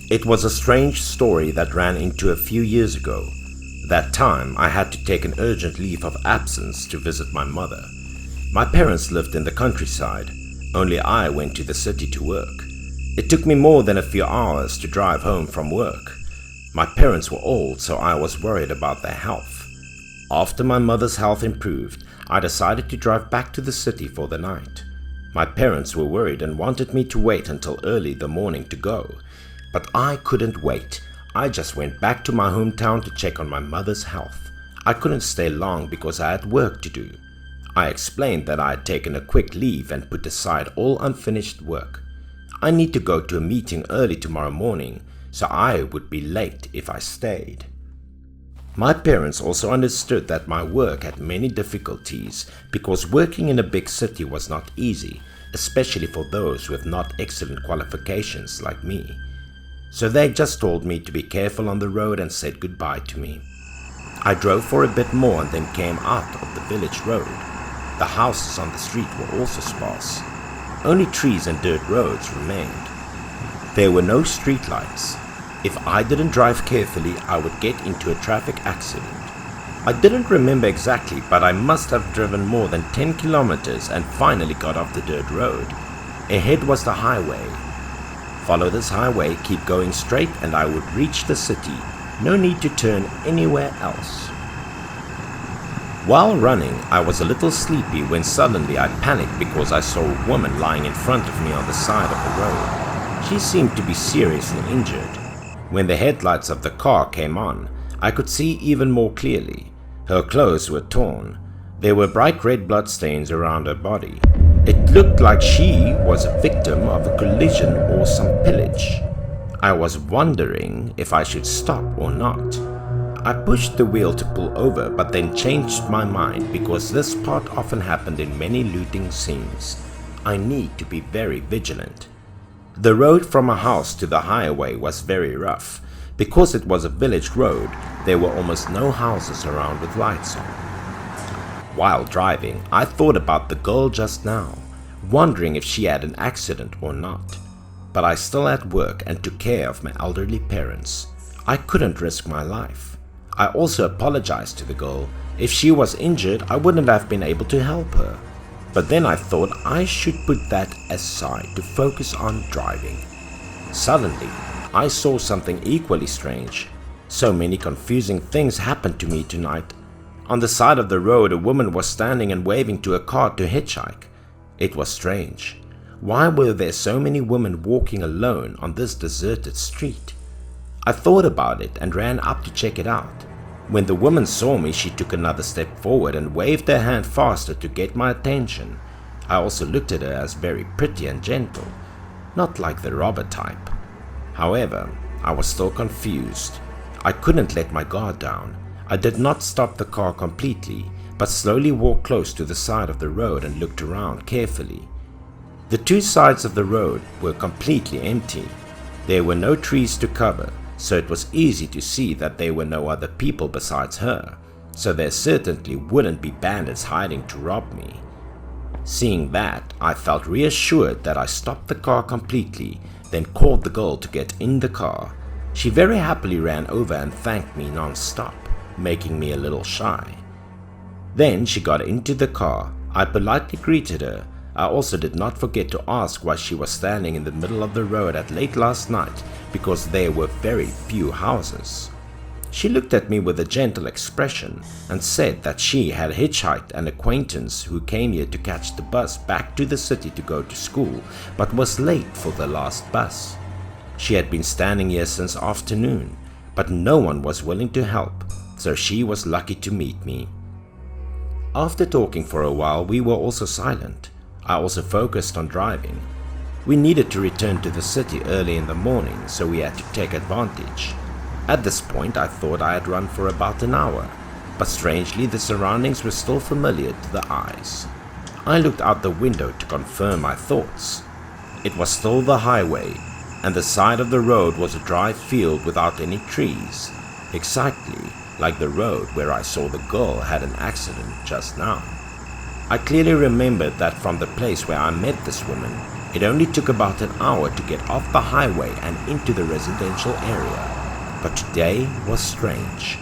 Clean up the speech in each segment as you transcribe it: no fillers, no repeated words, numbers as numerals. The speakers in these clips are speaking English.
It was a strange story that ran into a few years ago. That time I had to take an urgent leave of absence to visit my mother. My parents lived in the countryside, only I went to the city to work. It took me more than a few hours to drive home from work. My parents were old, so I was worried about their health. After my mother's health improved, I decided to drive back to the city for the night. My parents were worried and wanted me to wait until early the morning to go, but I couldn't wait. I just went back to my hometown to check on my mother's health. I couldn't stay long because I had work to do. I explained that I had taken a quick leave and put aside all unfinished work. I need to go to a meeting early tomorrow morning, so I would be late if I stayed. My parents also understood that my work had many difficulties because working in a big city was not easy, especially for those with not excellent qualifications like me. So they just told me to be careful on the road and said goodbye to me. I drove for a bit more and then came out of the village road. The houses on the street were also sparse. Only trees and dirt roads remained. There were no streetlights. If I didn't drive carefully, I would get into a traffic accident. I didn't remember exactly, but I must have driven more than 10 kilometers and finally got off the dirt road. Ahead was the highway. Follow this highway, keep going straight, and I would reach the city. No need to turn anywhere else. While running, I was a little sleepy when suddenly I panicked because I saw a woman lying in front of me on the side of the road. She seemed to be seriously injured. When the headlights of the car came on, I could see even more clearly. Her clothes were torn. There were bright red bloodstains around her body. It looked like she was a victim of a collision or some pillage. I was wondering if I should stop or not. I pushed the wheel to pull over, but then changed my mind because this part often happened in many looting scenes. I need to be very vigilant. The road from a house to the highway was very rough. Because it was a village road, there were almost no houses around with lights on. While driving, I thought about the girl just now, wondering if she had an accident or not. But I still had work and took care of my elderly parents. I couldn't risk my life. I also apologized to the girl. If she was injured, I wouldn't have been able to help her. But then I thought I should put that aside to focus on driving. Suddenly, I saw something equally strange. So many confusing things happened to me tonight. On the side of the road, a woman was standing and waving to a car to hitchhike. It was strange. Why were there so many women walking alone on this deserted street? I thought about it and ran up to check it out. When the woman saw me, she took another step forward and waved her hand faster to get my attention. I also looked at her as very pretty and gentle, not like the robber type. However, I was still confused. I couldn't let my guard down. I did not stop the car completely, but slowly walked close to the side of the road and looked around carefully. The two sides of the road were completely empty. There were no trees to cover, so it was easy to see that there were no other people besides her, so there certainly wouldn't be bandits hiding to rob me. Seeing that, I felt reassured that I stopped the car completely, then called the girl to get in the car. She very happily ran over and thanked me non-stop, making me a little shy. Then she got into the car. I politely greeted her. I also did not forget to ask why she was standing in the middle of the road at late last night, because there were very few houses. She looked at me with a gentle expression and said that she had hitchhiked an acquaintance who came here to catch the bus back to the city to go to school, but was late for the last bus. She had been standing here since afternoon, but no one was willing to help, so she was lucky to meet me. After talking for a while, we were also silent. I also focused on driving. We needed to return to the city early in the morning, so we had to take advantage. At this point, I thought I had run for about an hour, but strangely the surroundings were still familiar to the eyes. I looked out the window to confirm my thoughts. It was still the highway, and the side of the road was a dry field without any trees, exactly like the road where I saw the girl had an accident just now. I clearly remembered that from the place where I met this woman, It only took about an hour to get off the highway and into the residential area, but today was strange.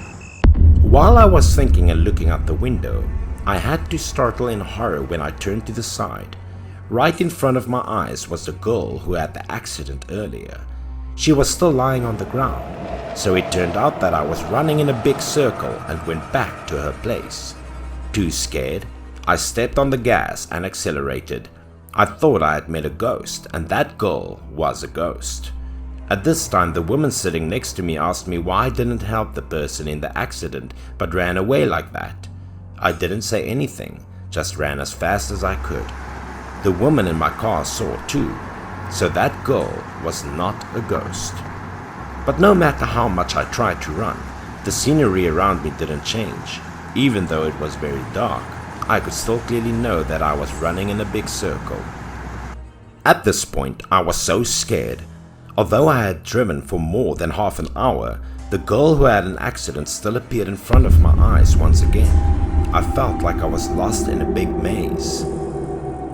While I was thinking and looking out the window, I had to startle in horror when I turned to the side. Right in front of my eyes was the girl who had the accident earlier. She was still lying on the ground, so it turned out that I was running in a big circle and went back to her place. Too scared, I stepped on the gas and accelerated. I thought I had met a ghost, and that girl was a ghost. At this time, the woman sitting next to me asked me why I didn't help the person in the accident but ran away like that. I didn't say anything, just ran as fast as I could. The woman in my car saw too, so that girl was not a ghost. But no matter how much I tried to run, the scenery around me didn't change. Even though it was very dark, I could still clearly know that I was running in a big circle. At this point, I was so scared. Although I had driven for more than half an hour, the girl who had an accident still appeared in front of my eyes once again. I felt like I was lost in a big maze.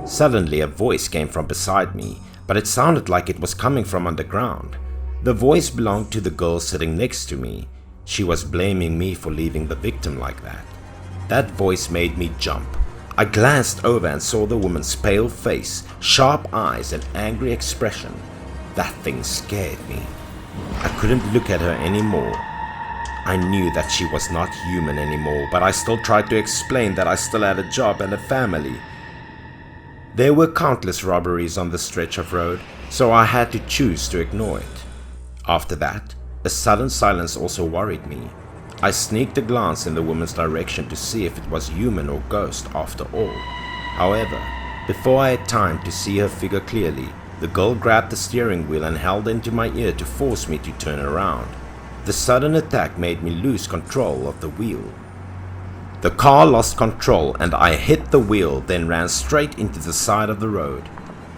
Suddenly, a voice came from beside me, but it sounded like it was coming from underground. The voice belonged to the girl sitting next to me. She was blaming me for leaving the victim like that. That voice made me jump. I glanced over and saw the woman's pale face, sharp eyes, and angry expression. That thing scared me. I couldn't look at her anymore. I knew that she was not human anymore, but I still tried to explain that I still had a job and a family. There were countless robberies on the stretch of road, so I had to choose to ignore it. After that, a sudden silence also worried me. I sneaked a glance in the woman's direction to see if it was human or ghost after all. However, before I had time to see her figure clearly, the girl grabbed the steering wheel and held into my ear to force me to turn around. The sudden attack made me lose control of the wheel. The car lost control and I hit the wheel, then ran straight into the side of the road.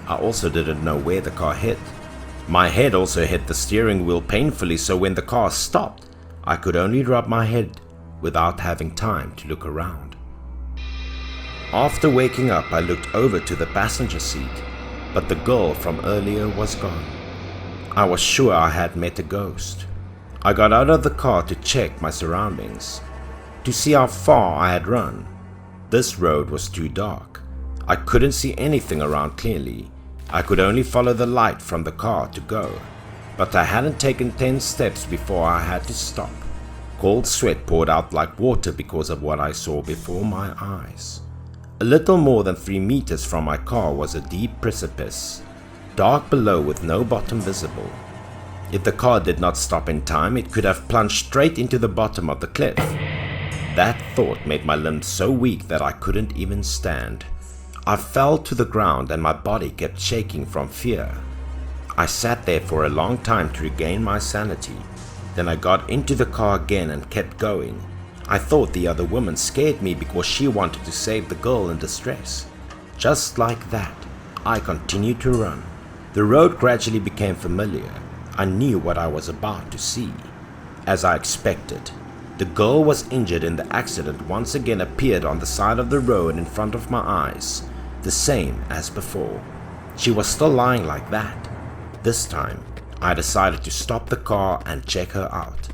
I also didn't know where the car hit. My head also hit the steering wheel painfully, so when the car stopped, I could only rub my head without having time to look around. After waking up, I looked over to the passenger seat, but the girl from earlier was gone. I was sure I had met a ghost. I got out of the car to check my surroundings, to see how far I had run. This road was too dark. I couldn't see anything around clearly. I could only follow the light from the car to go. But I hadn't taken 10 steps before I had to stop. Cold sweat poured out like water because of what I saw before my eyes. A little more than 3 meters from my car was a deep precipice, dark below with no bottom visible. If the car did not stop in time, it could have plunged straight into the bottom of the cliff. That thought made my limbs so weak that I couldn't even stand. I fell to the ground and my body kept shaking from fear. I sat there for a long time to regain my sanity. Then I got into the car again and kept going. I thought the other woman scared me because she wanted to save the girl in distress. Just like that, I continued to run. The road gradually became familiar. I knew what I was about to see. As I expected, the girl who was injured in the accident once again appeared on the side of the road in front of my eyes, the same as before. She was still lying like that. This time, I decided to stop the car and check her out.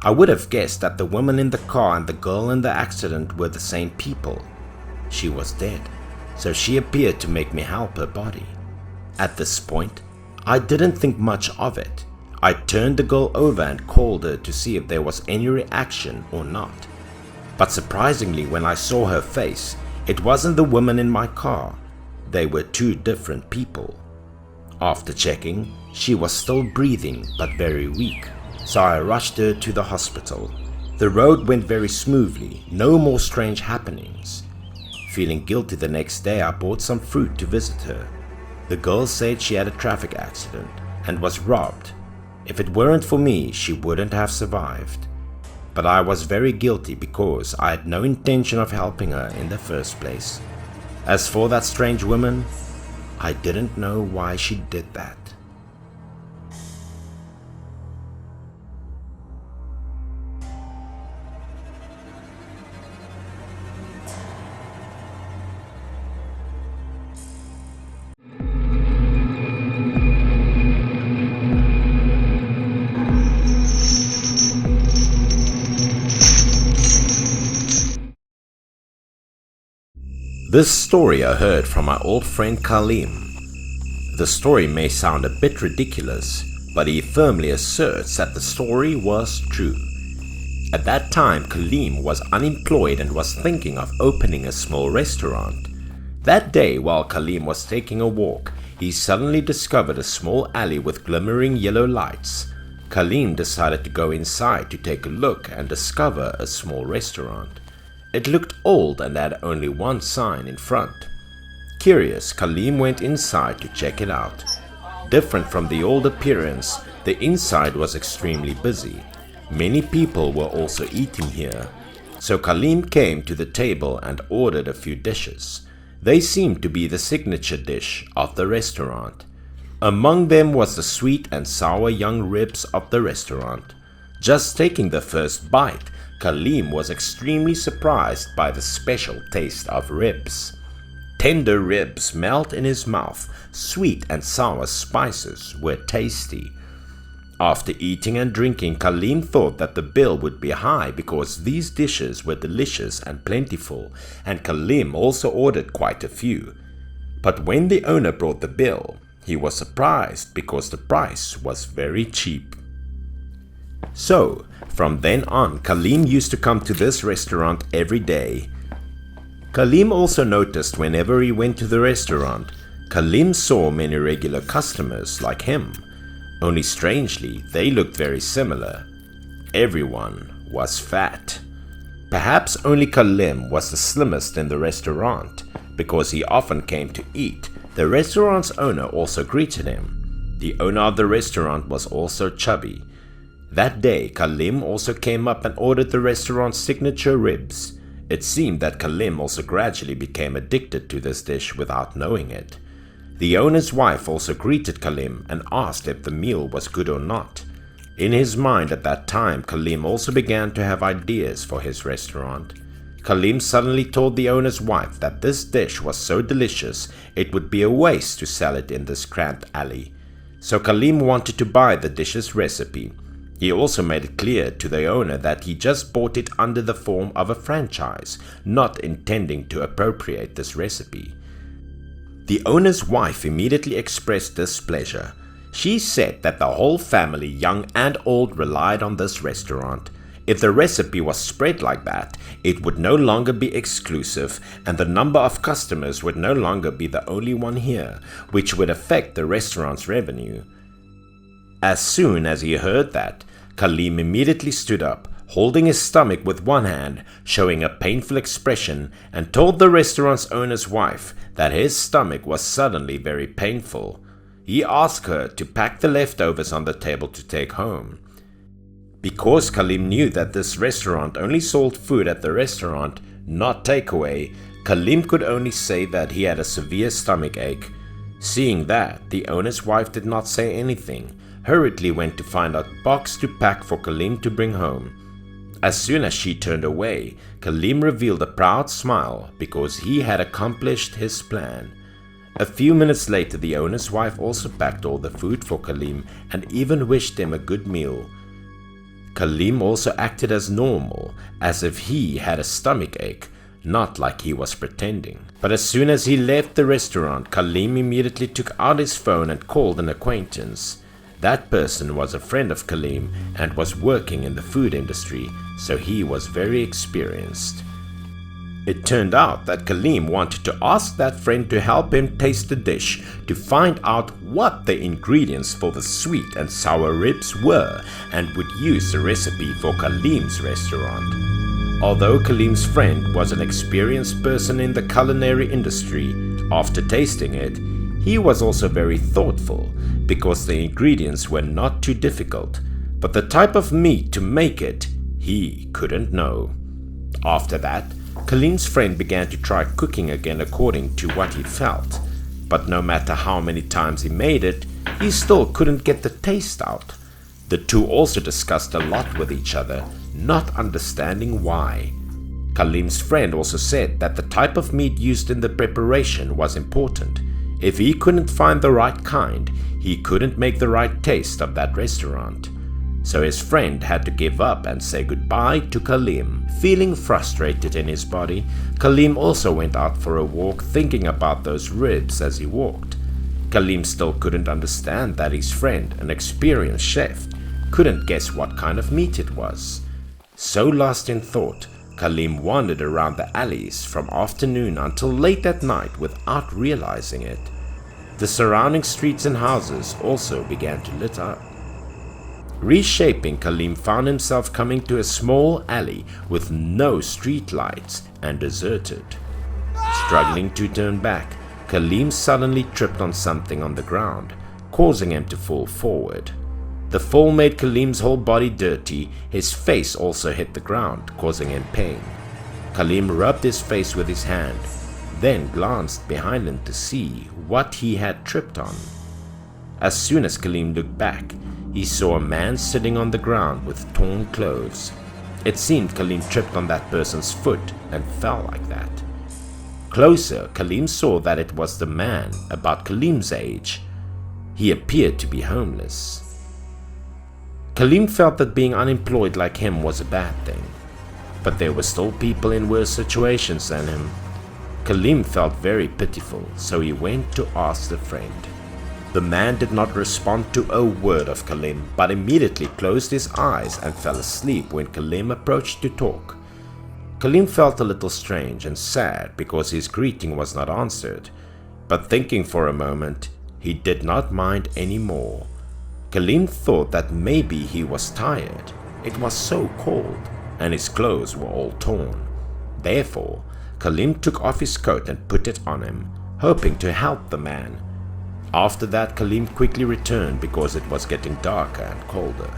I would have guessed that the woman in the car and the girl in the accident were the same people. She was dead, so she appeared to make me help her body. At this point, I didn't think much of it. I turned the girl over and called her to see if there was any reaction or not. But surprisingly, when I saw her face, it wasn't the woman in my car. They were 2 different people. After checking, she was still breathing but very weak, so I rushed her to the hospital. The road went very smoothly, no more strange happenings. Feeling guilty the next day, I bought some fruit to visit her. The girl said she had a traffic accident and was robbed. If it weren't for me, she wouldn't have survived. But I was very guilty because I had no intention of helping her in the first place. As for that strange woman, I didn't know why she did that. This story I heard from my old friend Kaleem. The story may sound a bit ridiculous, but he firmly asserts that the story was true. At that time, Kaleem was unemployed and was thinking of opening a small restaurant. That day, while Kaleem was taking a walk, he suddenly discovered a small alley with glimmering yellow lights. Kaleem decided to go inside to take a look and discover a small restaurant. It looked old and had only one sign in front. Curious, Kaleem went inside to check it out. Different from the old appearance, the inside was extremely busy. Many people were also eating here. So Kaleem came to the table and ordered a few dishes. They seemed to be the signature dish of the restaurant. Among them was the sweet and sour young ribs of the restaurant. Just taking the first bite, Kaleem was extremely surprised by the special taste of ribs. Tender ribs melt in his mouth, sweet and sour spices were tasty. After eating and drinking, Kaleem thought that the bill would be high because these dishes were delicious and plentiful, and Kaleem also ordered quite a few. But when the owner brought the bill, he was surprised because the price was very cheap. So, from then on, Kaleem used to come to this restaurant every day. Kaleem also noticed whenever he went to the restaurant, Kaleem saw many regular customers like him. Only strangely, they looked very similar. Everyone was fat. Perhaps only Kaleem was the slimmest in the restaurant. Because he often came to eat, the restaurant's owner also greeted him. The owner of the restaurant was also chubby. That day, Kaleem also came up and ordered the restaurant's signature ribs. It seemed that Kaleem also gradually became addicted to this dish without knowing it. The owner's wife also greeted Kaleem and asked if the meal was good or not. In his mind at that time, Kaleem also began to have ideas for his restaurant. Kaleem suddenly told the owner's wife that this dish was so delicious it would be a waste to sell it in this cramped alley. So Kaleem wanted to buy the dish's recipe. He also made it clear to the owner that he just bought it under the form of a franchise, not intending to appropriate this recipe. The owner's wife immediately expressed displeasure. She said that the whole family, young and old, relied on this restaurant. If the recipe was spread like that, it would no longer be exclusive and the number of customers would no longer be the only one here, which would affect the restaurant's revenue. As soon as he heard that, Kaleem immediately stood up, holding his stomach with one hand, showing a painful expression, and told the restaurant's owner's wife that his stomach was suddenly very painful. He asked her to pack the leftovers on the table to take home. Because Kaleem knew that this restaurant only sold food at the restaurant, not takeaway, Kaleem could only say that he had a severe stomach ache. Seeing that, the owner's wife did not say anything, hurriedly went to find a box to pack for Kaleem to bring home. As soon as she turned away, Kaleem revealed a proud smile because he had accomplished his plan. A few minutes later, the owner's wife also packed all the food for Kaleem and even wished him a good meal. Kaleem also acted as normal, as if he had a stomach ache, not like he was pretending. But as soon as he left the restaurant, Kaleem immediately took out his phone and called an acquaintance. That person was a friend of Kaleem and was working in the food industry, so he was very experienced. It turned out that Kaleem wanted to ask that friend to help him taste the dish to find out what the ingredients for the sweet and sour ribs were and would use the recipe for Kaleem's restaurant. Although Kaleem's friend was an experienced person in the culinary industry, after tasting it, he was also very thoughtful because the ingredients were not too difficult, but the type of meat to make it, he couldn't know. After that, Kaleem's friend began to try cooking again according to what he felt, but no matter how many times he made it, he still couldn't get the taste out. The two also discussed a lot with each other, not understanding why. Kaleem's friend also said that the type of meat used in the preparation was important. If he couldn't find the right kind, he couldn't make the right taste of that restaurant. so his friend had to give up and say goodbye to Khalim. Feeling frustrated in his body, Khalim also went out for a walk, thinking about those ribs as he walked. Khalim still couldn't understand that his friend, an experienced chef, couldn't guess what kind of meat it was. So lost in thought, Khalim wandered around the alleys from afternoon until late at night without realizing it. The surrounding streets and houses also began to lit up. Reshaping, Khalim found himself coming to a small alley with no street lights and deserted. Struggling to turn back, Khalim suddenly tripped on something on the ground, causing him to fall forward. The fall made Khalim's whole body dirty. His face also hit the ground, causing him pain. Khalim rubbed his face with his hand, then glanced behind him to see what he had tripped on. As soon as Khalim looked back, he saw a man sitting on the ground with torn clothes. It seemed Khalim tripped on that person's foot and fell like that. Closer, Khalim saw that it was the man about Khalim's age. He appeared to be homeless. Khalim felt that being unemployed like him was a bad thing, but there were still people in worse situations than him. Khalim felt very pitiful, so he went to ask the friend. The man did not respond to a word of Khalim, but immediately closed his eyes and fell asleep when Khalim approached to talk. Khalim felt a little strange and sad because his greeting was not answered, but thinking for a moment, he did not mind anymore. Khalim thought that maybe he was tired. It was so cold, and his clothes were all torn. Therefore, Khalim took off his coat and put it on him, hoping to help the man. After that, Khalim quickly returned because it was getting darker and colder.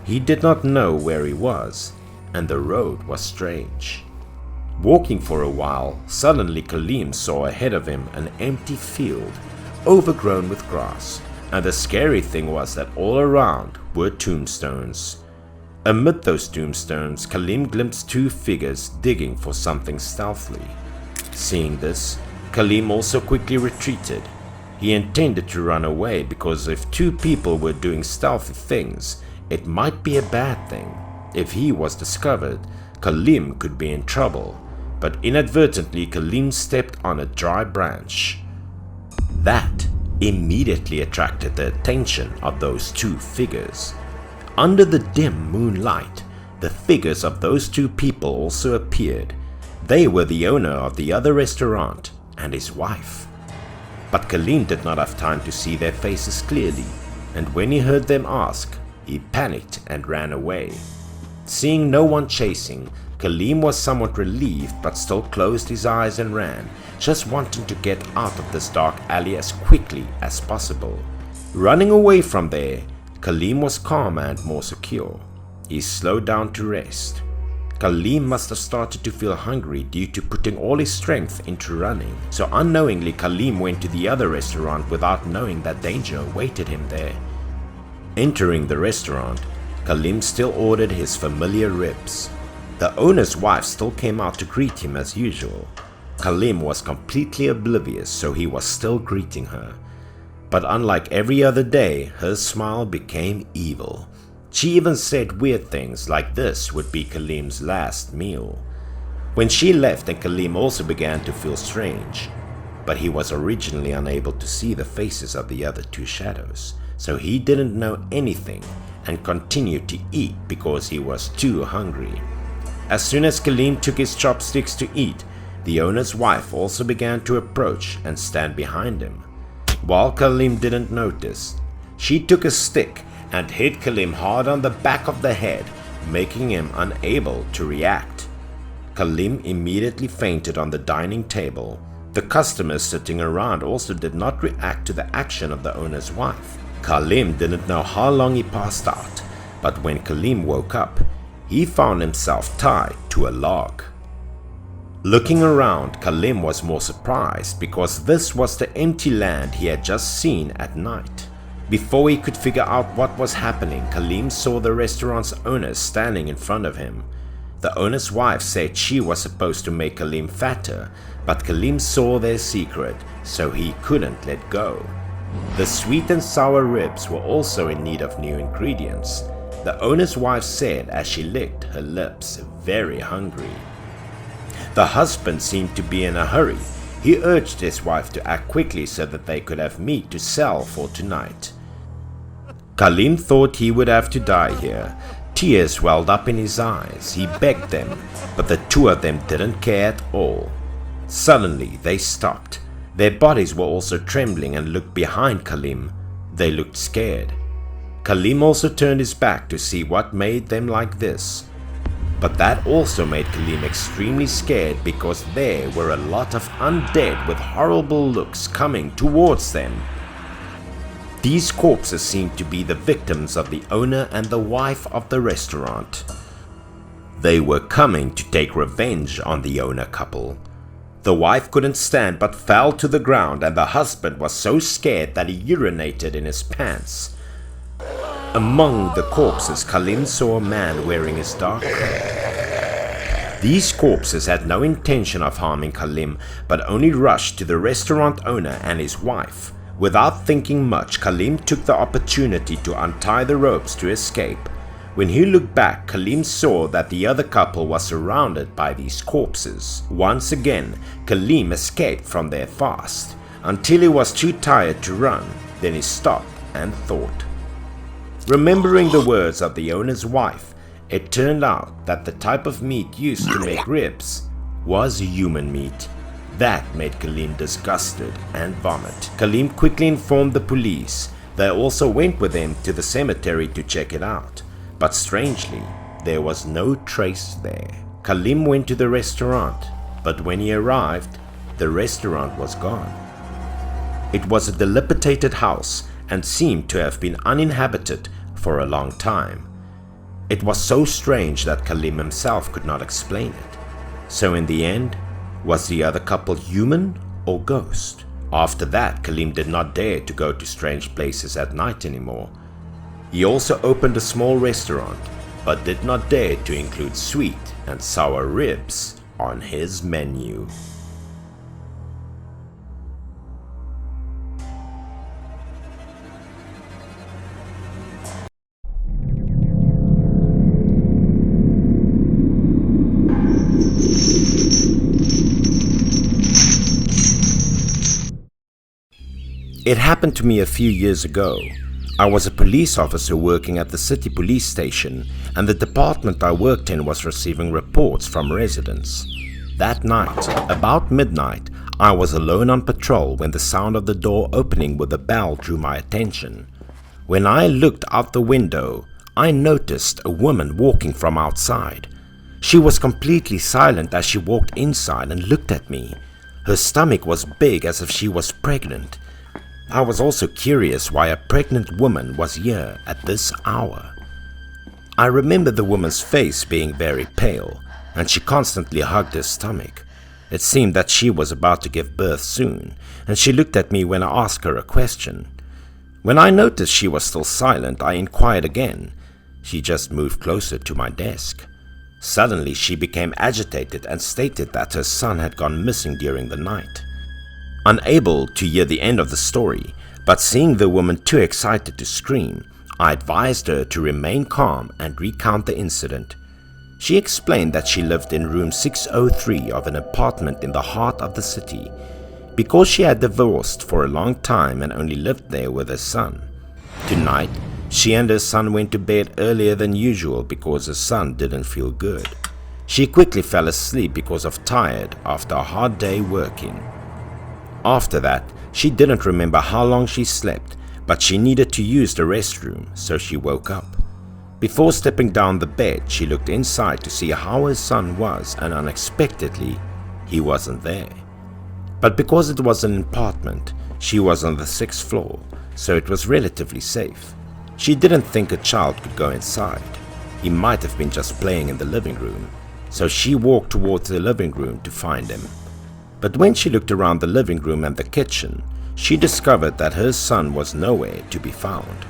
He did not know where he was, and the road was strange. Walking for a while, suddenly Khalim saw ahead of him an empty field, overgrown with grass, and the scary thing was that all around were tombstones. Amid those tombstones, Khalim glimpsed two figures digging for something stealthily. Seeing this, Khalim also quickly retreated. He intended to run away because if two people were doing stealthy things, it might be a bad thing. If he was discovered, Khalim could be in trouble, but inadvertently Khalim stepped on a dry branch. That immediately attracted the attention of those two figures. Under the dim moonlight, the figures of those two people also appeared. They were the owner of the other restaurant and his wife. But Khalim did not have time to see their faces clearly, and when he heard them ask, he panicked and ran away. Seeing no one chasing, Khalim was somewhat relieved but still closed his eyes and ran, just wanting to get out of this dark alley as quickly as possible. Running away from there, Khalim was calmer and more secure. He slowed down to rest. Khalim must have started to feel hungry due to putting all his strength into running, so unknowingly Khalim went to the other restaurant without knowing that danger awaited him there. Entering the restaurant, Khalim still ordered his familiar ribs. The owner's wife still came out to greet him as usual. Khalim was completely oblivious, so he was still greeting her. But unlike every other day, her smile became evil. She even said weird things like this would be Khalim's last meal. When she left, and Khalim also began to feel strange, but he was originally unable to see the faces of the other two shadows, so he didn't know anything and continued to eat because he was too hungry. As soon as Khalim took his chopsticks to eat, the owner's wife also began to approach and stand behind him. While Khalim didn't notice, she took a stick and hit Khalim hard on the back of the head, making him unable to react. Khalim immediately fainted on the dining table. The customers sitting around also did not react to the action of the owner's wife. Khalim didn't know how long he passed out, but when Khalim woke up, he found himself tied to a log. Looking around, Khalim was more surprised because this was the empty land he had just seen at night. Before he could figure out what was happening, Khalim saw the restaurant's owner standing in front of him. The owner's wife said she was supposed to make Khalim fatter, but Khalim saw their secret, so he couldn't let go. The sweet and sour ribs were also in need of new ingredients. the owner's wife said as she licked her lips, very hungry. The husband seemed to be in a hurry. He urged his wife to act quickly so that they could have meat to sell for tonight. Khalim thought he would have to die here. Tears welled up in his eyes. He begged them, but the two of them didn't care at all. Suddenly they stopped. Their bodies were also trembling and looked behind Khalim. They looked scared. Khalim also turned his back to see what made them like this. But that also made Khalim extremely scared because there were a lot of undead with horrible looks coming towards them. These corpses seemed to be the victims of the owner and the wife of the restaurant. They were coming to take revenge on the owner couple. The wife couldn't stand but fell to the ground, and the husband was so scared that he urinated in his pants. Among the corpses, Khalim saw a man wearing his dark coat. These corpses had no intention of harming Khalim, but only rushed to the restaurant owner and his wife. Without thinking much, Khalim took the opportunity to untie the ropes to escape. When he looked back, Khalim saw that the other couple was surrounded by these corpses. Once again, Khalim escaped from there fast, until he was too tired to run. Then he stopped and thought. Remembering the words of the owner's wife, it turned out that the type of meat used to make ribs was human meat. That made Khalim disgusted and vomit. Khalim quickly informed the police. They also went with him to the cemetery to check it out. But strangely, there was no trace there. Khalim went to the restaurant, but when he arrived, the restaurant was gone. It was a dilapidated house and seemed to have been uninhabited for a long time. It was so strange that Khalim himself could not explain it. So in the end, was the other couple human or ghost? After that, Khalim did not dare to go to strange places at night anymore. He also opened a small restaurant, but did not dare to include sweet and sour ribs on his menu. It happened to me a few years ago. I was a police officer working at the city police station, and the department I worked in was receiving reports from residents. That night, about midnight, I was alone on patrol when the sound of the door opening with a bell drew my attention. When I looked out the window, I noticed a woman walking from outside. She was completely silent as she walked inside and looked at me. Her stomach was big as if she was pregnant. I was also curious why a pregnant woman was here at this hour. I remember the woman's face being very pale, and she constantly hugged her stomach. It seemed that she was about to give birth soon, and she looked at me when I asked her a question. When I noticed she was still silent, I inquired again. She just moved closer to my desk. Suddenly she became agitated and stated that her son had gone missing during the night. Unable to hear the end of the story, but seeing the woman too excited to scream, I advised her to remain calm and recount the incident. She explained that she lived in room 603 of an apartment in the heart of the city, because she had divorced for a long time and only lived there with her son. Tonight, she and her son went to bed earlier than usual because her son didn't feel good. She quickly fell asleep because of tired after a hard day working. After that, she didn't remember how long she slept, but she needed to use the restroom, so she woke up. Before stepping down the bed, she looked inside to see how her son was, and unexpectedly, he wasn't there. But because it was an apartment, she was on the 6th floor, so it was relatively safe. She didn't think a child could go inside. He might have been just playing in the living room, so she walked towards the living room to find him. But when she looked around the living room and the kitchen, she discovered that her son was nowhere to be found.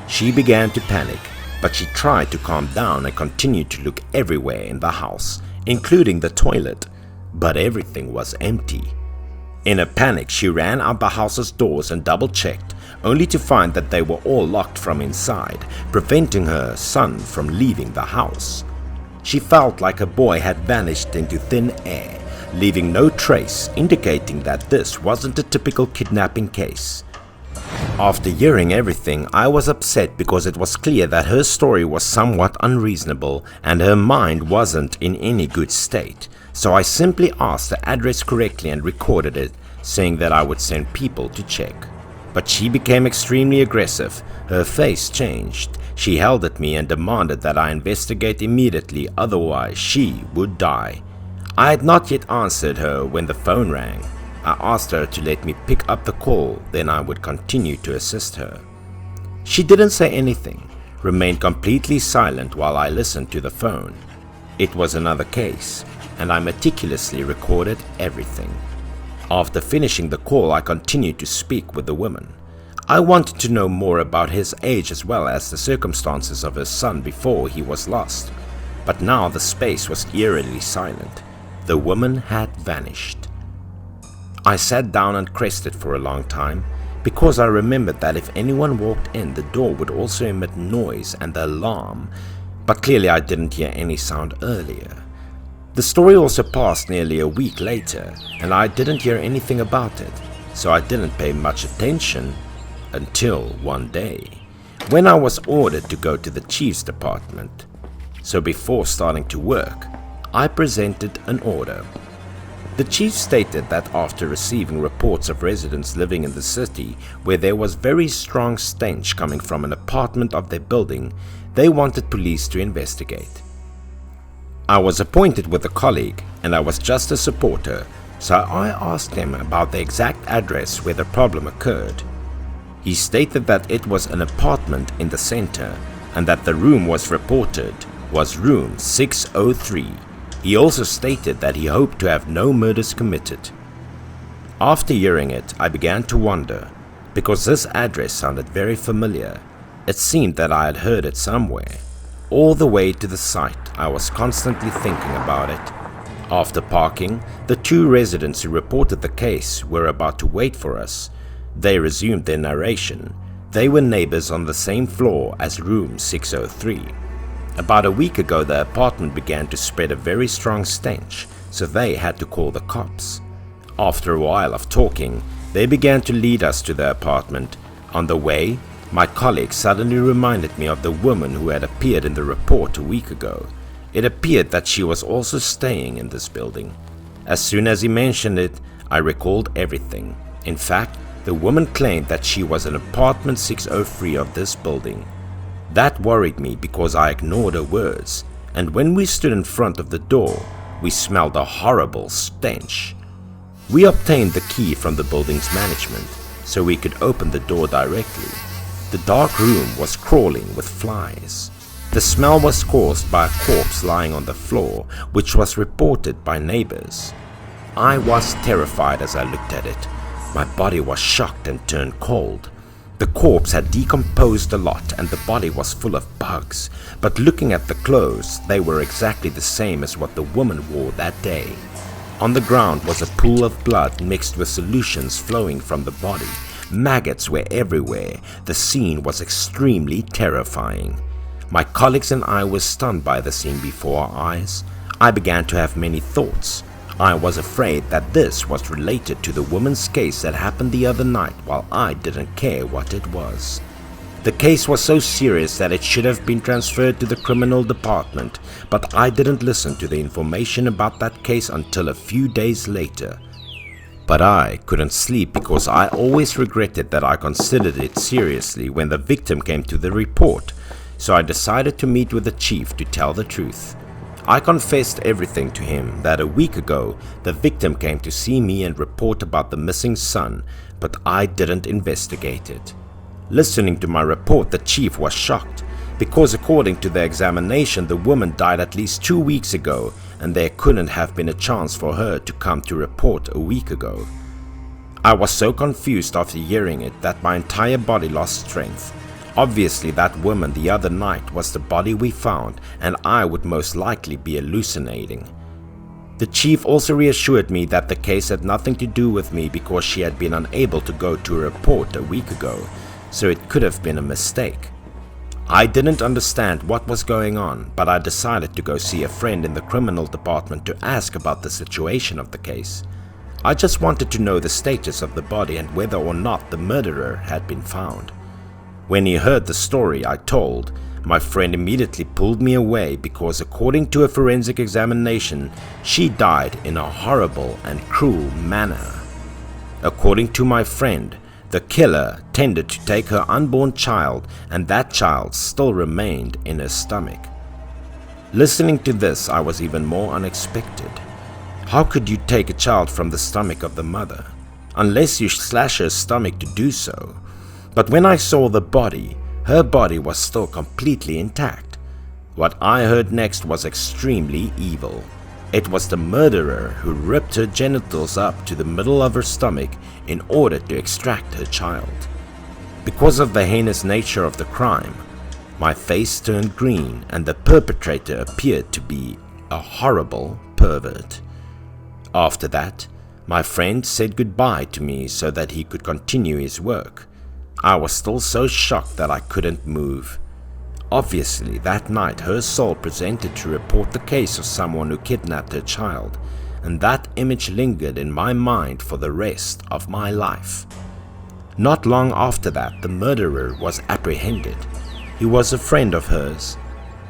She began to panic, but she tried to calm down and continued to look everywhere in the house, including the toilet, but everything was empty. In a panic, she ran out the house's doors and double-checked, only to find that they were all locked from inside, preventing her son from leaving the house. She felt like a boy had vanished into thin air, leaving no trace, indicating that this wasn't a typical kidnapping case. After hearing everything, I was upset because it was clear that her story was somewhat unreasonable and her mind wasn't in any good state, so I simply asked the address correctly and recorded it, saying that I would send people to check. But she became extremely aggressive. Her face changed. She held at me and demanded that I investigate immediately, otherwise she would die. I had not yet answered her when the phone rang. I asked her to let me pick up the call, then I would continue to assist her. She didn't say anything, remained completely silent while I listened to the phone. It was another case, and I meticulously recorded everything. After finishing the call, I continued to speak with the woman. I wanted to know more about his age as well as the circumstances of his son before he was lost. But now the space was eerily silent. The woman had vanished. I sat down and crested for a long time, because I remembered that if anyone walked in, the door would also emit noise and the alarm, but clearly I didn't hear any sound earlier. The story also passed nearly a week later, and I didn't hear anything about it, so I didn't pay much attention until one day, when I was ordered to go to the chief's department. So before starting to work, I presented an order. The chief stated that after receiving reports of residents living in the city where there was very strong stench coming from an apartment of their building, they wanted police to investigate. I was appointed with a colleague and I was just a supporter, so I asked him about the exact address where the problem occurred. He stated that it was an apartment in the center and that the room was reported was room 603. He also stated that he hoped to have no murders committed. After hearing it, I began to wonder, because this address sounded very familiar. It seemed that I had heard it somewhere. All the way to the site, I was constantly thinking about it. After parking, the two residents who reported the case were about to wait for us. They resumed their narration. They were neighbors on the same floor as room 603. About a week ago, the apartment began to spread a very strong stench, so they had to call the cops. After a while of talking, they began to lead us to the apartment. On the way, my colleague suddenly reminded me of the woman who had appeared in the report a week ago. It appeared that she was also staying in this building. As soon as he mentioned it, I recalled everything. In fact, the woman claimed that she was in apartment 603 of this building. That worried me because I ignored her words, and when we stood in front of the door, we smelled a horrible stench. We obtained the key from the building's management, so we could open the door directly. The dark room was crawling with flies. The smell was caused by a corpse lying on the floor, which was reported by neighbors. I was terrified as I looked at it. My body was shocked and turned cold. The corpse had decomposed a lot and the body was full of bugs, but looking at the clothes, they were exactly the same as what the woman wore that day. On the ground was a pool of blood mixed with solutions flowing from the body. Maggots were everywhere. The scene was extremely terrifying. My colleagues and I were stunned by the scene before our eyes. I began to have many thoughts. I was afraid that this was related to the woman's case that happened the other night while I didn't care what it was. The case was so serious that it should have been transferred to the criminal department, but I didn't listen to the information about that case until a few days later. But I couldn't sleep because I always regretted that I considered it seriously when the victim came to the report, so I decided to meet with the chief to tell the truth. I confessed everything to him, that a week ago the victim came to see me and report about the missing son, but I didn't investigate it. Listening to my report, the chief was shocked, because according to the examination the woman died at least 2 weeks ago and there couldn't have been a chance for her to come to report a week ago. I was so confused after hearing it that my entire body lost strength. Obviously that woman the other night was the body we found and I would most likely be hallucinating. The chief also reassured me that the case had nothing to do with me because she had been unable to go to a report a week ago, so it could have been a mistake. I didn't understand what was going on, but I decided to go see a friend in the criminal department to ask about the situation of the case. I just wanted to know the status of the body and whether or not the murderer had been found. When he heard the story I told, my friend immediately pulled me away because according to a forensic examination, she died in a horrible and cruel manner. According to my friend, the killer tended to take her unborn child, and that child still remained in her stomach. Listening to this, I was even more unexpected. How could you take a child from the stomach of the mother? Unless you slash her stomach to do so. But when I saw the body, her body was still completely intact. What I heard next was extremely evil. It was the murderer who ripped her genitals up to the middle of her stomach in order to extract her child. Because of the heinous nature of the crime, my face turned green and the perpetrator appeared to be a horrible pervert. After that, my friend said goodbye to me so that he could continue his work. I was still so shocked that I couldn't move. Obviously, that night her soul presented to report the case of someone who kidnapped her child, and that image lingered in my mind for the rest of my life. Not long after that, the murderer was apprehended. He was a friend of hers.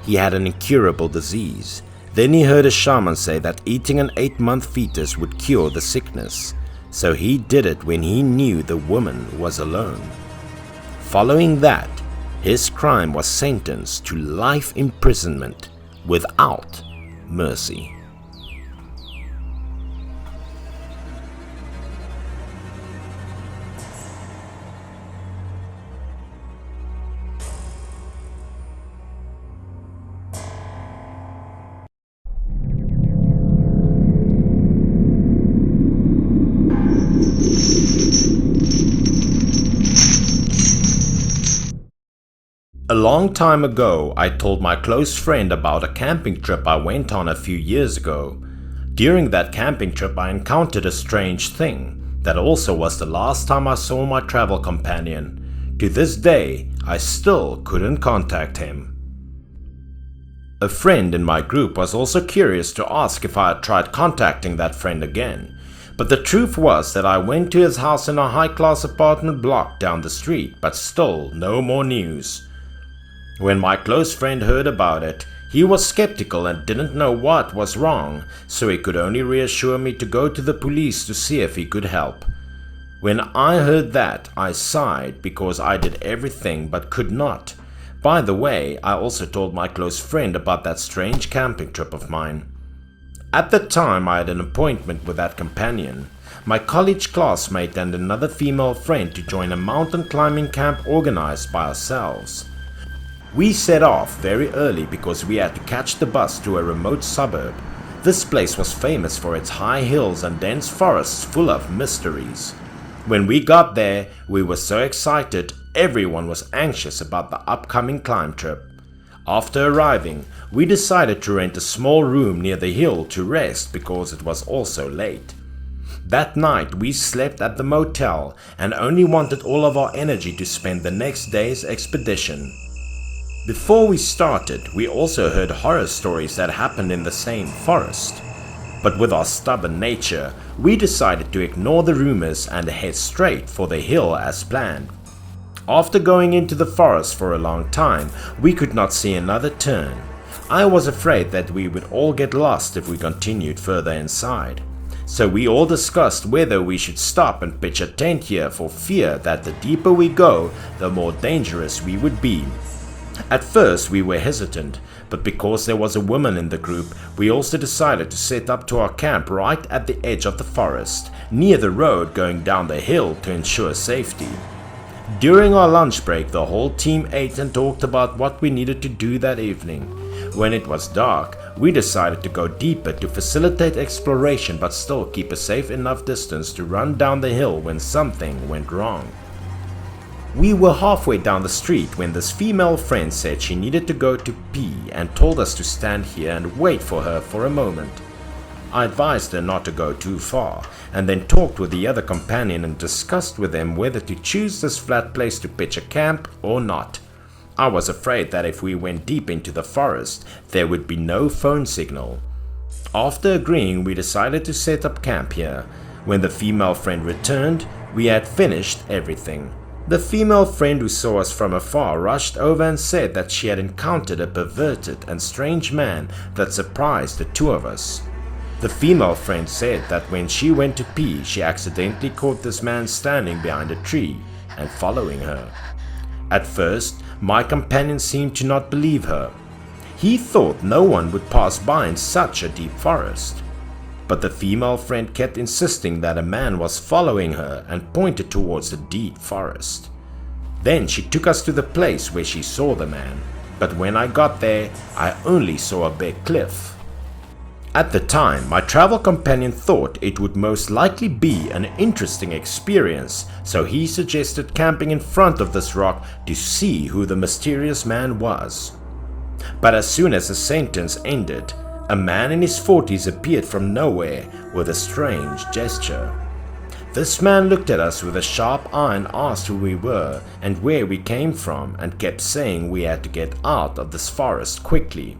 He had an incurable disease. Then he heard a shaman say that eating an 8-month fetus would cure the sickness, so he did it when he knew the woman was alone. Following that, his crime was sentenced to life imprisonment without mercy. A long time ago, I told my close friend about a camping trip I went on a few years ago. During that camping trip, I encountered a strange thing. That also was the last time I saw my travel companion. To this day, I still couldn't contact him. A friend in my group was also curious to ask if I had tried contacting that friend again. But the truth was that I went to his house in a high-class apartment block down the street, but still no more news. When my close friend heard about it, he was skeptical and didn't know what was wrong, so he could only reassure me to go to the police to see if he could help. When I heard that, I sighed because I did everything but could not. By the way, I also told my close friend about that strange camping trip of mine. At the time, I had an appointment with that companion, my college classmate and another female friend to join a mountain climbing camp organized by ourselves. We set off very early because we had to catch the bus to a remote suburb. This place was famous for its high hills and dense forests full of mysteries. When we got there, we were so excited, everyone was anxious about the upcoming climb trip. After arriving, we decided to rent a small room near the hill to rest because it was also late. That night we slept at the motel and only wanted all of our energy to spend the next day's expedition. Before we started, we also heard horror stories that happened in the same forest. But with our stubborn nature, we decided to ignore the rumors and head straight for the hill as planned. After going into the forest for a long time, we could not see another turn. I was afraid that we would all get lost if we continued further inside. So we all discussed whether we should stop and pitch a tent here for fear that the deeper we go, the more dangerous we would be. At first we were hesitant, but because there was a woman in the group, we also decided to set up to our camp right at the edge of the forest, near the road going down the hill to ensure safety. During our lunch break, the whole team ate and talked about what we needed to do that evening. When it was dark, we decided to go deeper to facilitate exploration but still keep a safe enough distance to run down the hill when something went wrong. We were halfway down the street when this female friend said she needed to go to pee and told us to stand here and wait for her for a moment. I advised her not to go too far, and then talked with the other companion and discussed with them whether to choose this flat place to pitch a camp or not. I was afraid that if we went deep into the forest, there would be no phone signal. After agreeing, we decided to set up camp here. When the female friend returned, we had finished everything. The female friend who saw us from afar rushed over and said that she had encountered a perverted and strange man that surprised the two of us. The female friend said that when she went to pee, she accidentally caught this man standing behind a tree and following her. At first, my companion seemed to not believe her. He thought no one would pass by in such a deep forest. But the female friend kept insisting that a man was following her and pointed towards the deep forest. Then she took us to the place where she saw the man, but when I got there, I only saw a big cliff. At the time, my travel companion thought it would most likely be an interesting experience, so he suggested camping in front of this rock to see who the mysterious man was. But as soon as the sentence ended, a man in his 40s appeared from nowhere with a strange gesture. This man looked at us with a sharp eye and asked who we were and where we came from, and kept saying we had to get out of this forest quickly.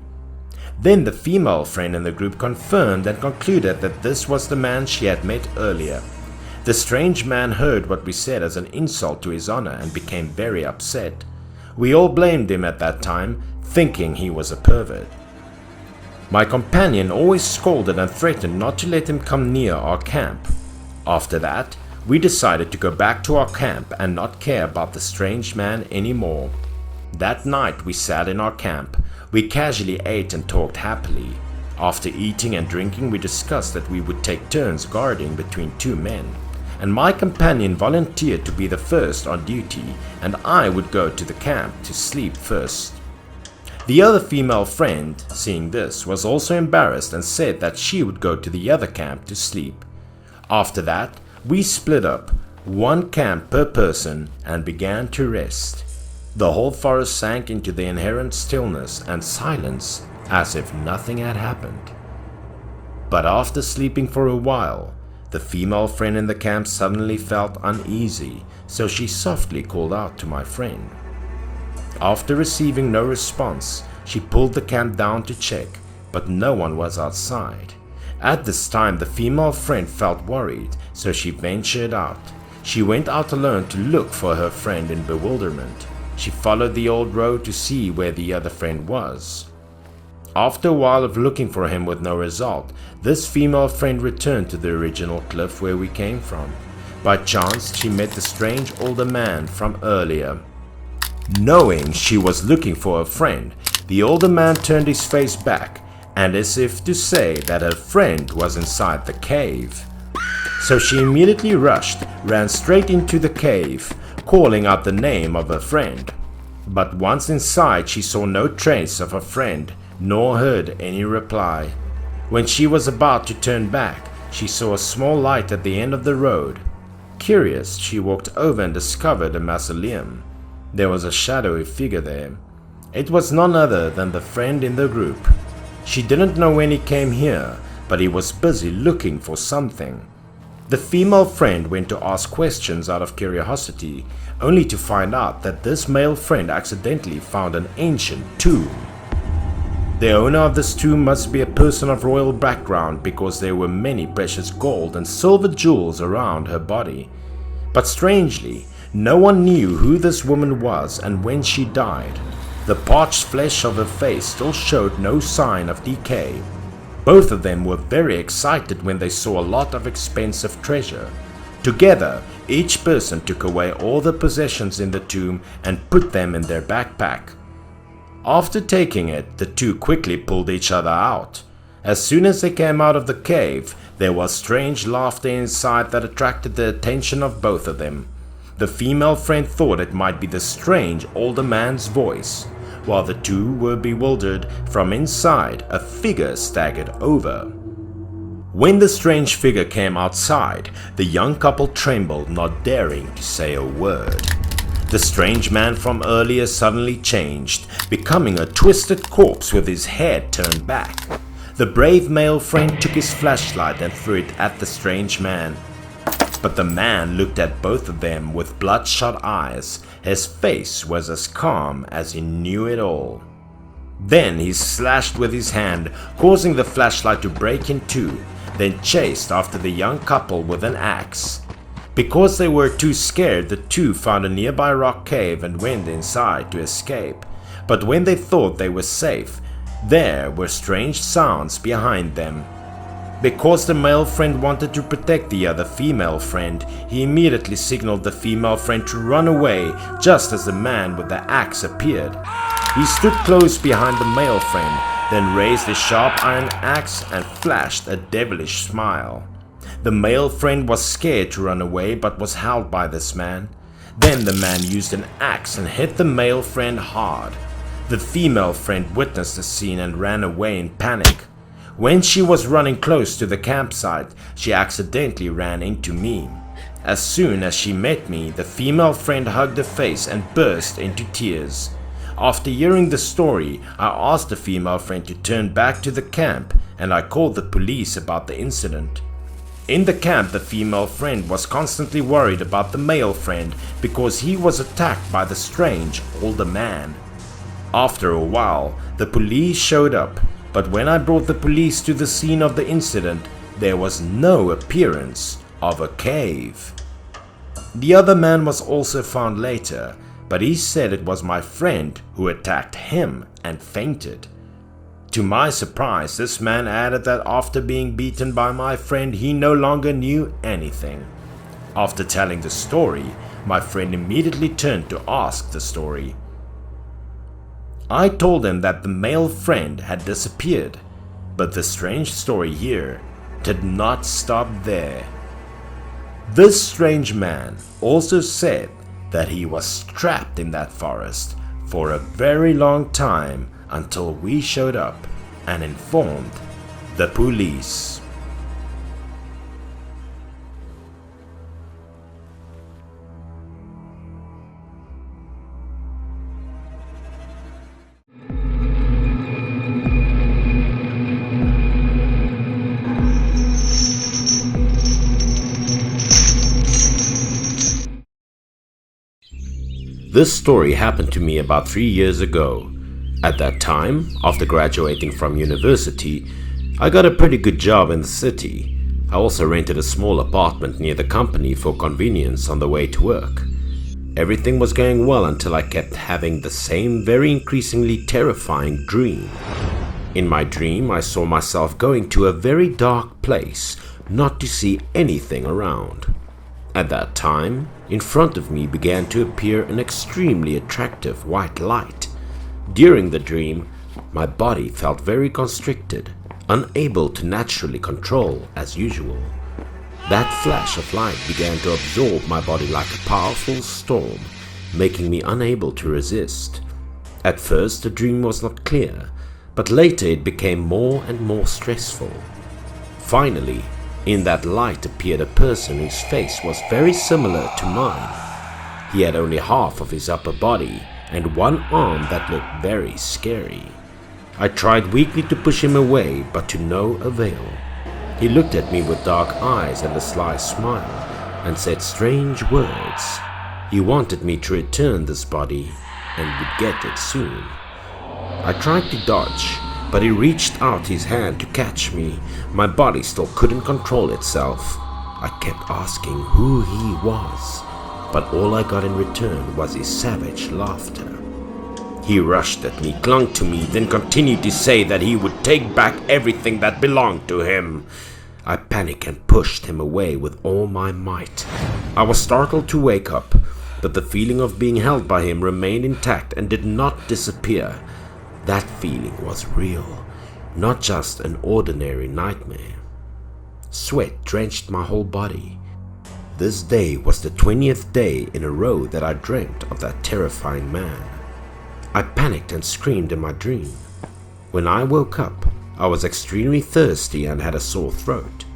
Then the female friend in the group confirmed and concluded that this was the man she had met earlier. The strange man heard what we said as an insult to his honor and became very upset. We all blamed him at that time, thinking he was a pervert. My companion always scolded and threatened not to let him come near our camp. After that, we decided to go back to our camp and not care about the strange man anymore. That night we sat in our camp. We casually ate and talked happily. After eating and drinking, we discussed that we would take turns guarding between two men, and my companion volunteered to be the first on duty, and I would go to the camp to sleep first. The other female friend, seeing this, was also embarrassed and said that she would go to the other camp to sleep. After that, we split up, one camp per person, and began to rest. The whole forest sank into the inherent stillness and silence as if nothing had happened. But after sleeping for a while, the female friend in the camp suddenly felt uneasy, so she softly called out to my friend. After receiving no response, she pulled the camp down to check, but no one was outside. At this time, the female friend felt worried, so she ventured out. She went out alone to look for her friend in bewilderment. She followed the old road to see where the other friend was. After a while of looking for him with no result, this female friend returned to the original cliff where we came from. By chance, she met the strange older man from earlier. Knowing she was looking for a friend, the older man turned his face back, and as if to say that her friend was inside the cave. So she immediately ran straight into the cave, calling out the name of her friend. But once inside, she saw no trace of her friend, nor heard any reply. When she was about to turn back, she saw a small light at the end of the road. Curious, she walked over and discovered a mausoleum. There was a shadowy figure there. It was none other than the friend in the group. She didn't know when he came here, but he was busy looking for something. The female friend went to ask questions out of curiosity, only to find out that this male friend accidentally found an ancient tomb. The owner of this tomb must be a person of royal background because there were many precious gold and silver jewels around her body. But strangely, no one knew who this woman was and when she died. The parched flesh of her face still showed no sign of decay. Both of them were very excited when they saw a lot of expensive treasure. Together, each person took away all the possessions in the tomb and put them in their backpack. After taking it, the two quickly pulled each other out. As soon as they came out of the cave, there was strange laughter inside that attracted the attention of both of them. The female friend thought it might be the strange older man's voice. While the two were bewildered, from inside a figure staggered over. When the strange figure came outside, the young couple trembled, not daring to say a word. The strange man from earlier suddenly changed, becoming a twisted corpse with his head turned back. The brave male friend took his flashlight and threw it at the strange man. But the man looked at both of them with bloodshot eyes. His face was as calm as he knew it all. Then he slashed with his hand, causing the flashlight to break in two, then chased after the young couple with an axe. Because they were too scared, the two found a nearby rock cave and went inside to escape. But when they thought they were safe, there were strange sounds behind them. Because the male friend wanted to protect the other female friend, he immediately signaled the female friend to run away just as the man with the axe appeared. He stood close behind the male friend, then raised his sharp iron axe and flashed a devilish smile. The male friend was scared to run away but was held by this man. Then the man used an axe and hit the male friend hard. The female friend witnessed the scene and ran away in panic. When she was running close to the campsite, she accidentally ran into me. As soon as she met me, the female friend hugged her face and burst into tears. After hearing the story, I asked the female friend to turn back to the camp, and I called the police about the incident. In the camp, the female friend was constantly worried about the male friend because he was attacked by the strange older man. After a while, the police showed up, but when I brought the police to the scene of the incident, there was no appearance of a cave. The other man was also found later, but he said it was my friend who attacked him and fainted. To my surprise, this man added that after being beaten by my friend, he no longer knew anything. After telling the story, my friend immediately turned to ask the story. I told him that the male friend had disappeared, but the strange story here did not stop there. This strange man also said that he was trapped in that forest for a very long time until we showed up and informed the police. This story happened to me about 3 years ago. At that time, after graduating from university, I got a pretty good job in the city. I also rented a small apartment near the company for convenience on the way to work. Everything was going well until I kept having the same very increasingly terrifying dream. In my dream, I saw myself going to a very dark place, not to see anything around. At that time, in front of me began to appear an extremely attractive white light. During the dream, my body felt very constricted, unable to naturally control as usual. That flash of light began to absorb my body like a powerful storm, making me unable to resist. At first, the dream was not clear, but later it became more and more stressful. Finally, in that light appeared a person whose face was very similar to mine. He had only half of his upper body and one arm that looked very scary. I tried weakly to push him away, but to no avail. He looked at me with dark eyes and a sly smile and said strange words. He wanted me to return this body and would get it soon. I tried to dodge, but he reached out his hand to catch me. My body still couldn't control itself. I kept asking who he was, but all I got in return was his savage laughter. He rushed at me, clung to me, then continued to say that he would take back everything that belonged to him. I panicked and pushed him away with all my might. I was startled to wake up, but the feeling of being held by him remained intact and did not disappear. That feeling was real, not just an ordinary nightmare. Sweat drenched my whole body. This day was the 20th day in a row that I dreamt of that terrifying man. I panicked and screamed in my dream. When I woke up, I was extremely thirsty and had a sore throat.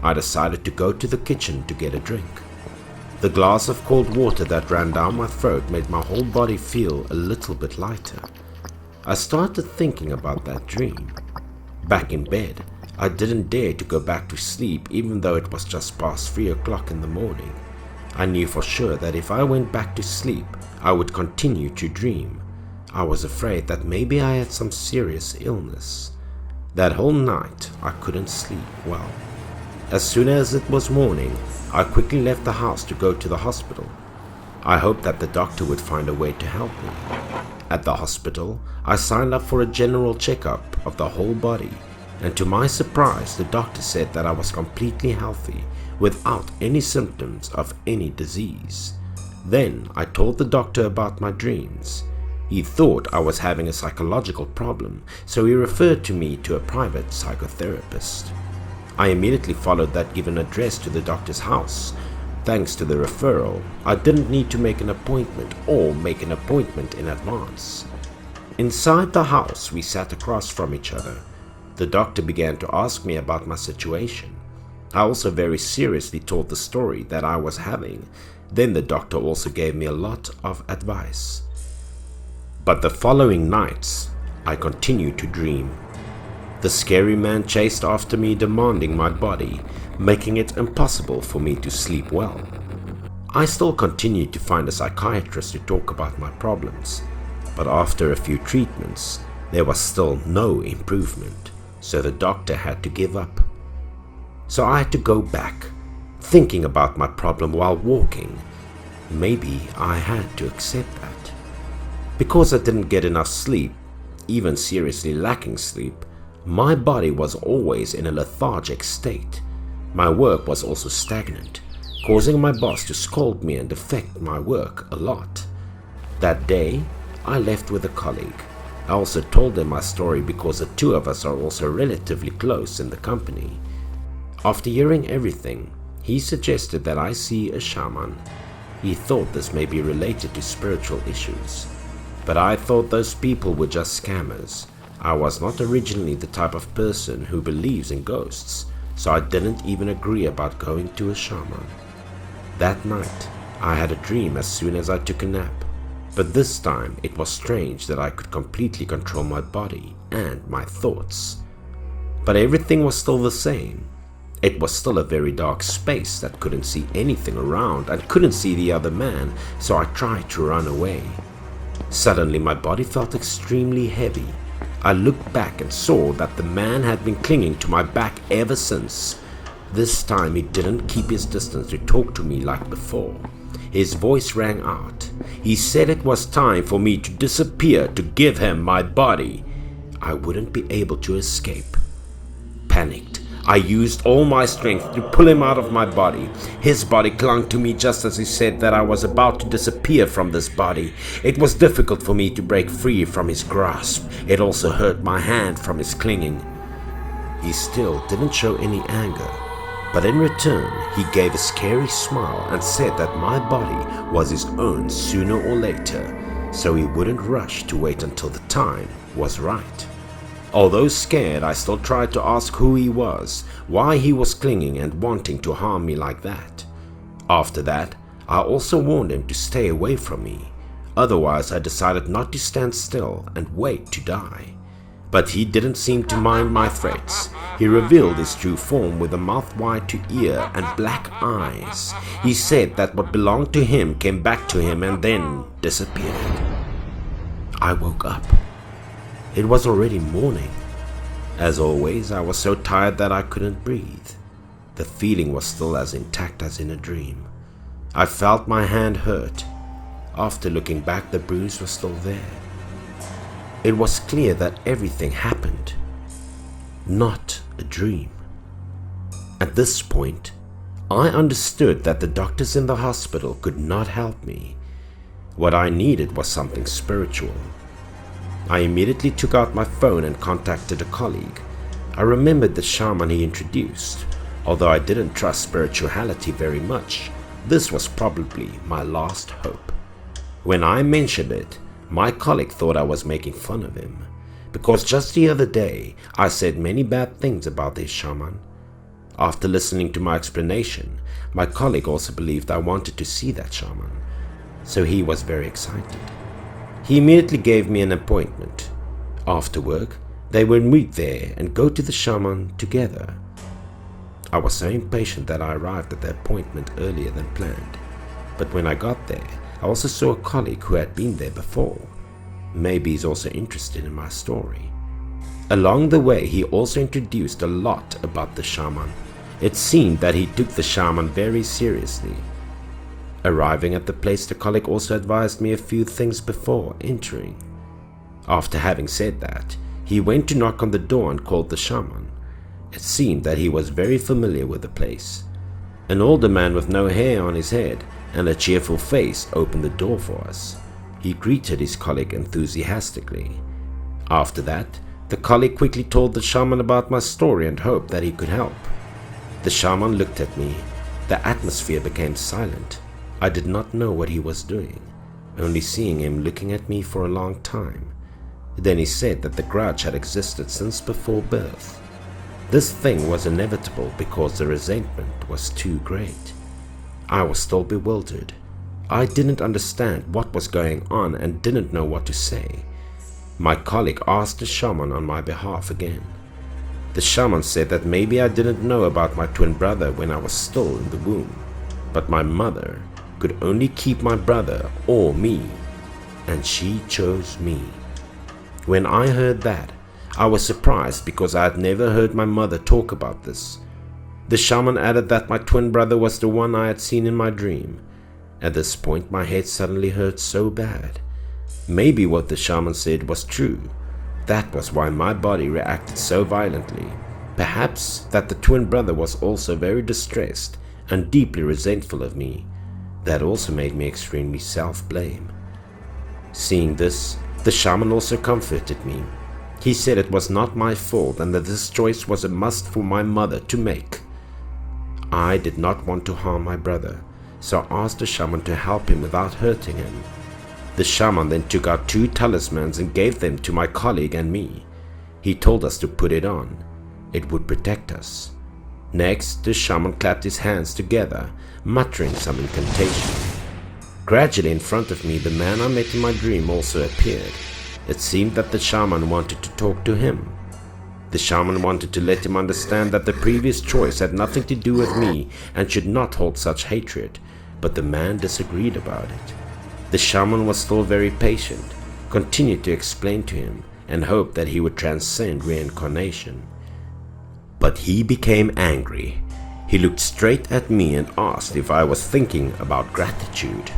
I decided to go to the kitchen to get a drink. The glass of cold water that ran down my throat made my whole body feel a little bit lighter. I started thinking about that dream. Back in bed, I didn't dare to go back to sleep even though it was just past 3 o'clock in the morning. I knew for sure that if I went back to sleep, I would continue to dream. I was afraid that maybe I had some serious illness. That whole night, I couldn't sleep well. As soon as it was morning, I quickly left the house to go to the hospital. I hoped that the doctor would find a way to help me. At the hospital, I signed up for a general checkup of the whole body, and to my surprise, the doctor said that I was completely healthy, without any symptoms of any disease. Then I told the doctor about my dreams. He thought I was having a psychological problem, so he referred to me to a private psychotherapist. I immediately followed that given address to the doctor's house. Thanks to the referral, I didn't need to make an appointment or make an appointment in advance. Inside the house, we sat across from each other. The doctor began to ask me about my situation. I also very seriously told the story that I was having. Then the doctor also gave me a lot of advice. But the following nights, I continued to dream. The scary man chased after me, demanding my body, making it impossible for me to sleep well. I still continued to find a psychiatrist to talk about my problems, but after a few treatments, there was still no improvement, so the doctor had to give up. So I had to go back, thinking about my problem while walking. Maybe I had to accept that. Because I didn't get enough sleep, even seriously lacking sleep, my body was always in a lethargic state. My work was also stagnant, causing my boss to scold me and affect my work a lot. That day, I left with a colleague. I also told him my story because the two of us are also relatively close in the company. After hearing everything, he suggested that I see a shaman. He thought this may be related to spiritual issues, but I thought those people were just scammers. I was not originally the type of person who believes in ghosts, so I didn't even agree about going to a shaman. That night, I had a dream as soon as I took a nap, but this time it was strange that I could completely control my body and my thoughts. But everything was still the same. It was still a very dark space that couldn't see anything around and couldn't see the other man, so I tried to run away. Suddenly my body felt extremely heavy. I looked back and saw that the man had been clinging to my back ever since. This time he didn't keep his distance to talk to me like before. His voice rang out. He said it was time for me to disappear to give him my body. I wouldn't be able to escape. Panicked, I used all my strength to pull him out of my body. His body clung to me just as he said that I was about to disappear from this body. It was difficult for me to break free from his grasp. It also hurt my hand from his clinging. He still didn't show any anger, but in return he gave a scary smile and said that my body was his own sooner or later, so he wouldn't rush to wait until the time was right. Although scared, I still tried to ask who he was, why he was clinging and wanting to harm me like that. After that, I also warned him to stay away from me. Otherwise, I decided not to stand still and wait to die. But he didn't seem to mind my threats. He revealed his true form with a mouth wide to ear and black eyes. He said that what belonged to him came back to him and then disappeared. I woke up. It was already morning. As always, I was so tired that I couldn't breathe. The feeling was still as intact as in a dream. I felt my hand hurt. After looking back, the bruise was still there. It was clear that everything happened, not a dream. At this point, I understood that the doctors in the hospital could not help me. What I needed was something spiritual. I immediately took out my phone and contacted a colleague. I remembered the shaman he introduced. Although I didn't trust spirituality very much, this was probably my last hope. When I mentioned it, my colleague thought I was making fun of him, because just the other day I said many bad things about this shaman. After listening to my explanation, my colleague also believed I wanted to see that shaman, so he was very excited. He immediately gave me an appointment. After work, They would meet there and go to the shaman together. I was so impatient that I arrived at the appointment earlier than planned. But when I got there, I also saw a colleague who had been there before. Maybe he's also interested in my story. Along the way, he also introduced a lot about the shaman. It seemed that he took the shaman very seriously. Arriving at the place, the colleague also advised me a few things before entering. After having said that, he went to knock on the door and called the shaman. It seemed that he was very familiar with the place. An older man with no hair on his head and a cheerful face opened the door for us. He greeted his colleague enthusiastically. After that, the colleague quickly told the shaman about my story and hoped that he could help. The shaman looked at me. The atmosphere became silent. I did not know what he was doing, only seeing him looking at me for a long time. Then he said that the grudge had existed since before birth. This thing was inevitable because the resentment was too great. I was still bewildered. I didn't understand what was going on and didn't know what to say. My colleague asked the shaman on my behalf again. The shaman said that maybe I didn't know about my twin brother when I was still in the womb, but my mother could only keep my brother or me, and she chose me. When I heard that, I was surprised because I had never heard my mother talk about this. The shaman added that my twin brother was the one I had seen in my dream. At this point, my head suddenly hurt so bad. Maybe what the shaman said was true. That was why my body reacted so violently. Perhaps that the twin brother was also very distressed and deeply resentful of me. That also made me extremely self-blame. Seeing this, the shaman also comforted me. He said it was not my fault and that this choice was a must for my mother to make. I did not want to harm my brother, so I asked the shaman to help him without hurting him. The shaman then took out 2 talismans and gave them to my colleague and me. He told us to put it on. It would protect us. Next, the shaman clapped his hands together, muttering some incantation. Gradually in front of me, the man I met in my dream also appeared. It seemed that the shaman wanted to talk to him. The shaman wanted to let him understand that the previous choice had nothing to do with me and should not hold such hatred, but the man disagreed about it. The shaman was still very patient, continued to explain to him, and hoped that he would transcend reincarnation. But he became angry. He looked straight at me and asked if I was thinking about gratitude.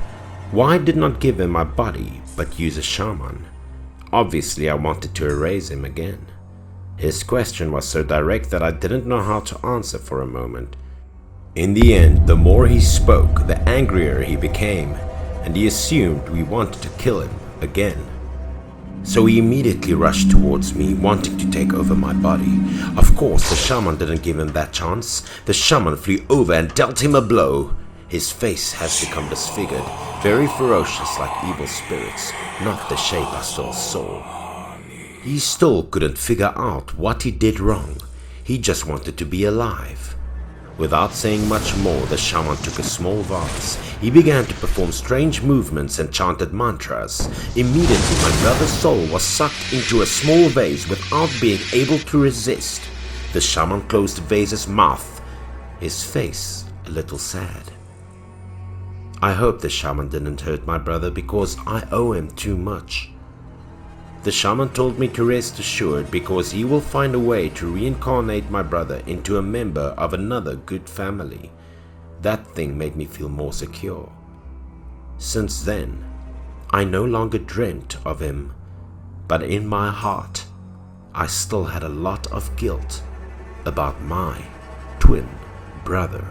Why did not give him my body, but use a shaman? Obviously, I wanted to erase him again. His question was so direct that I didn't know how to answer for a moment. In the end, the more he spoke, the angrier he became, and he assumed we wanted to kill him again. So he immediately rushed towards me, wanting to take over my body. Of course, the shaman didn't give him that chance. The shaman flew over and dealt him a blow. His face has become disfigured, very ferocious like evil spirits, not the shape I still saw. He still couldn't figure out what he did wrong. He just wanted to be alive. Without saying much more, the shaman took a small vase. He began to perform strange movements and chanted mantras. Immediately, my brother's soul was sucked into a small vase without being able to resist. The shaman closed the vase's mouth, his face a little sad. I hope the shaman didn't hurt my brother because I owe him too much. The shaman told me to rest assured because he will find a way to reincarnate my brother into a member of another good family. That thing made me feel more secure. Since then, I no longer dreamt of him, but in my heart, I still had a lot of guilt about my twin brother.